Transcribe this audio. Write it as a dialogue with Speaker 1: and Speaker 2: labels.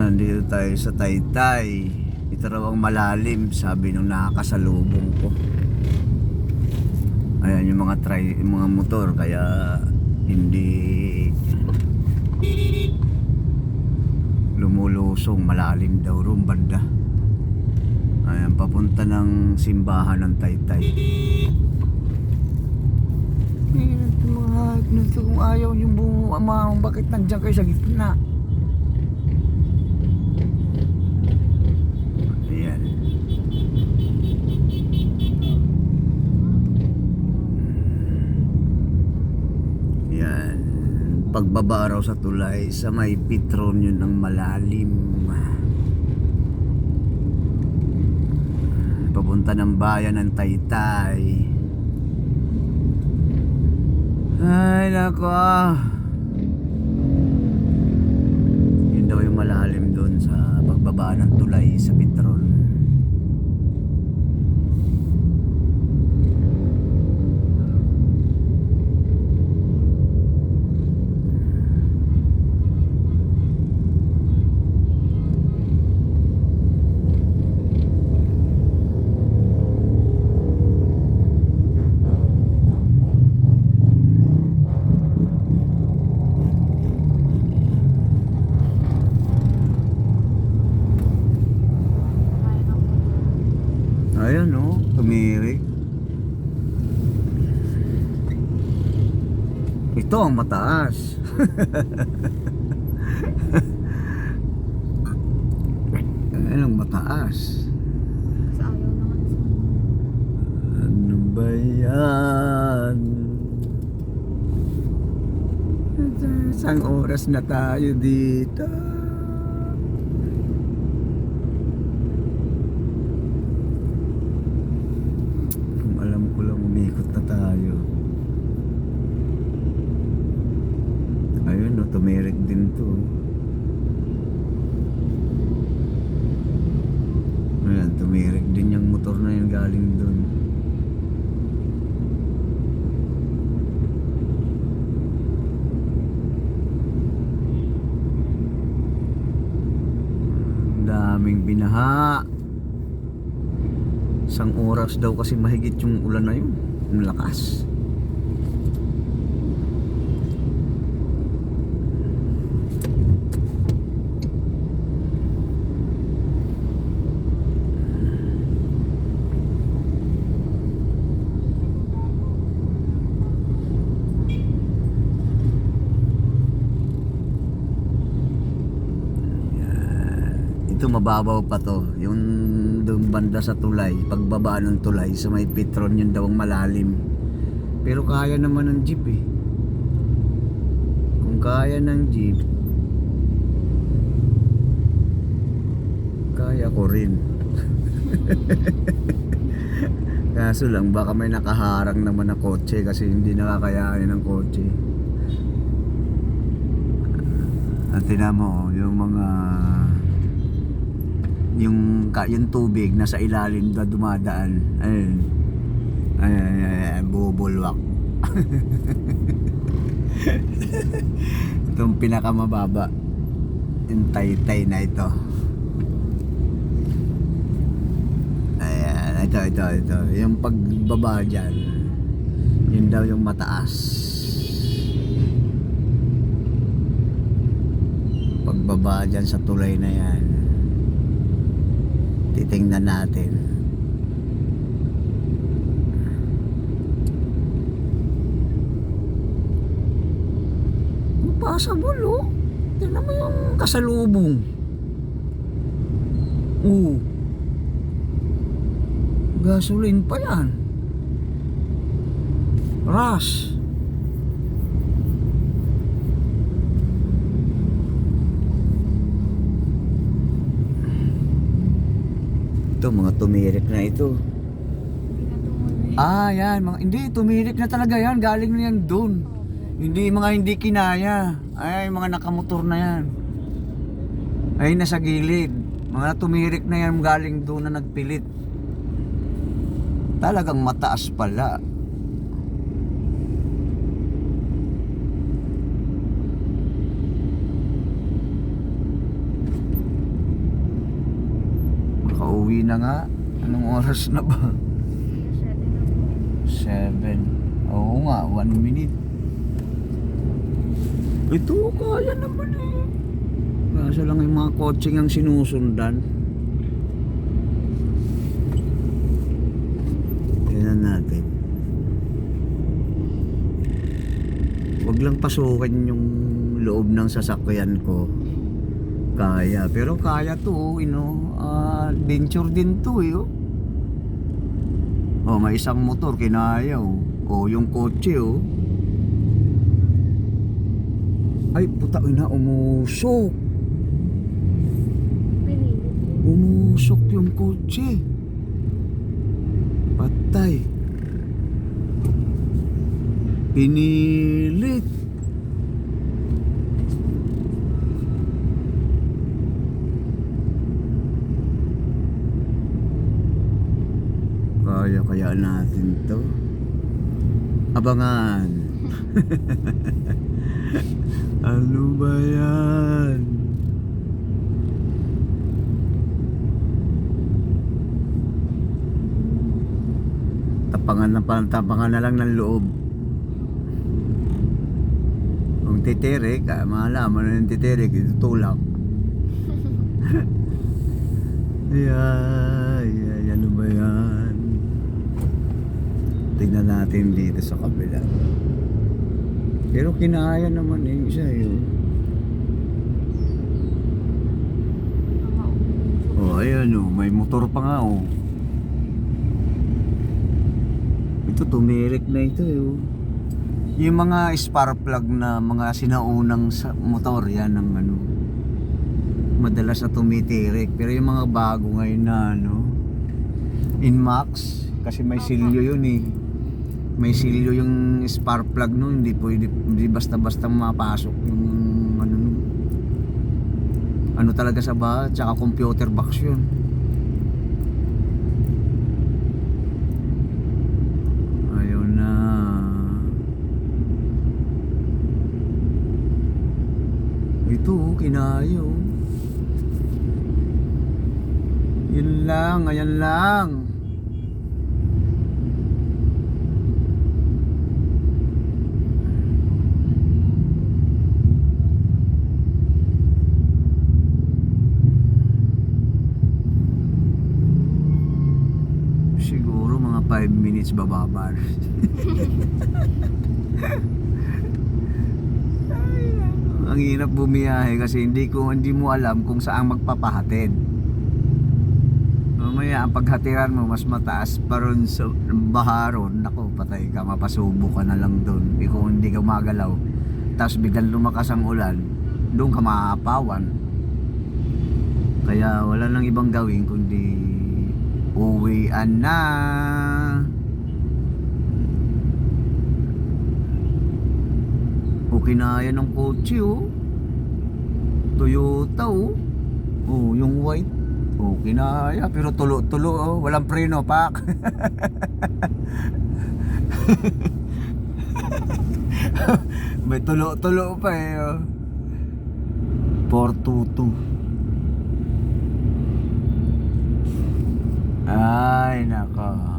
Speaker 1: Nandito tayo sa Taytay. Ito raw ang malalim, sabi nung nakakasalubong ko. Ayan yung yung mga motor, kaya hindi lumulusong. Malalim daw roon banda. Ayan, papunta ng simbahan ng Taytay. Yung mga hype nito, kung ayaw yung bumamang, bakit nandiyan kayo sa gitna? Ayan. Ayan. Pagbaba raw sa tulay, sa may Petron yun ang malalim. Papunta ng bayan ng Taytay. Ay nako, yun daw yung malalim doon sa pagbaba ng tulay sa Petron. Ayan o, tumirik. Ito ang mataas. Ayan ang mataas.
Speaker 2: Sa ayaw naman sa
Speaker 1: Ano ba yan? Isang oras na tayo dito. Alam ko lang umikot na tayo. Ayun no, tumirik din to. Ayan, tumirik din yung motor na yun galing dun. Daming binaha. Isang oras daw kasi mahigit yung ulan na yun. Ang lakas. Ito mababaw pa to. Yung doon banda sa tulay, pagbaba ng tulay sa may Petron, yun daw ang malalim. Pero kaya naman ng jeep eh. Kung kaya ng jeep, kaya ko rin. Kaso lang baka may nakaharang naman na kotse kasi hindi nakakayanin ng kotse. At tingnan mo yung mga yung tubig nasa ilalim na dumadaan. Ayun. Ay, bubulwak. Itong pinakamababa, yung Taytay na ito. Ayan, ito. Yung pagbaba dyan, yun daw yung mataas. Pagbaba dyan sa tulay na yan, titingnan natin. Possible oh. Tignan mo yung kasalubong. Gasoline pa yan. Rush. Ito, mga tumirik na ito. Yan, hindi, tumirik na talaga yan. Galing na yan doon. Hindi, mga hindi kinaya. Ay, mga nakamotor na yan. Ay, nasa gilid. Mga tumirik na yan, galing doon na nagpilit. Talagang mataas pala. Pauwi na nga. Anong oras na ba?
Speaker 2: 7 na po.
Speaker 1: 7. Oo nga, 1 minute. Ito, kaya naman eh. Kaso lang yung mga coaching ang sinusundan. Tingnan natin. Huwag lang pasukin yung loob ng sasakyan ko. Kaya, pero kaya to, adventure din to eh. Oh, may isang motor kinaya oh. Oh, yung kotse oh. Ay, puta ina, umusok.
Speaker 2: Pinilit.
Speaker 1: Umusok yung kotse. Patay. Pinilit. Kaya natin to. Abangan. Ano ba yan? Tapangan na lang ng loob. Kung titirik, malaman na yung titirik, itutulak. Ay, ano ba yan? Tignan natin dito sa kabila. Pero kinaya naman eh, isa yun. Oh, ayan oh, may motor pa nga oh. Ito, tumirik na ito oh. Yung mga spark plug na mga sinaunang sa motor, yan ang ano. Madalas na tumitirik. Pero yung mga bago ngayon na ano, Inmax, kasi may silyo yun eh. May silyo yung spark plug no, hindi pwede, hindi basta-basta mapasok yung ano, ano talaga sa bahay, tsaka computer box yun. Ayaw na. Ito kinayo. Yun lang, ayan lang. Siguro mga 5 minutes bababa. Ang hirap bumiyahe kasi hindi mo alam kung saan magpapahatid. Mamaya ang paghatiran mo mas mataas pa ron sa baharon. Nako, patay ka, mapasubo ka na lang doon. Kung hindi ka magalaw, tapos biglang lumakas ang ulan, doon ka maapawan. Kaya wala nang ibang gawin kundi uwian na. O kinaya ng kotse oh. Toyota oh. Oh, yung white. Oh, kinaya pero tulo-tulo oh. Walang preno pak. May tulo-tulo pa eh oh. 422. Ay nako.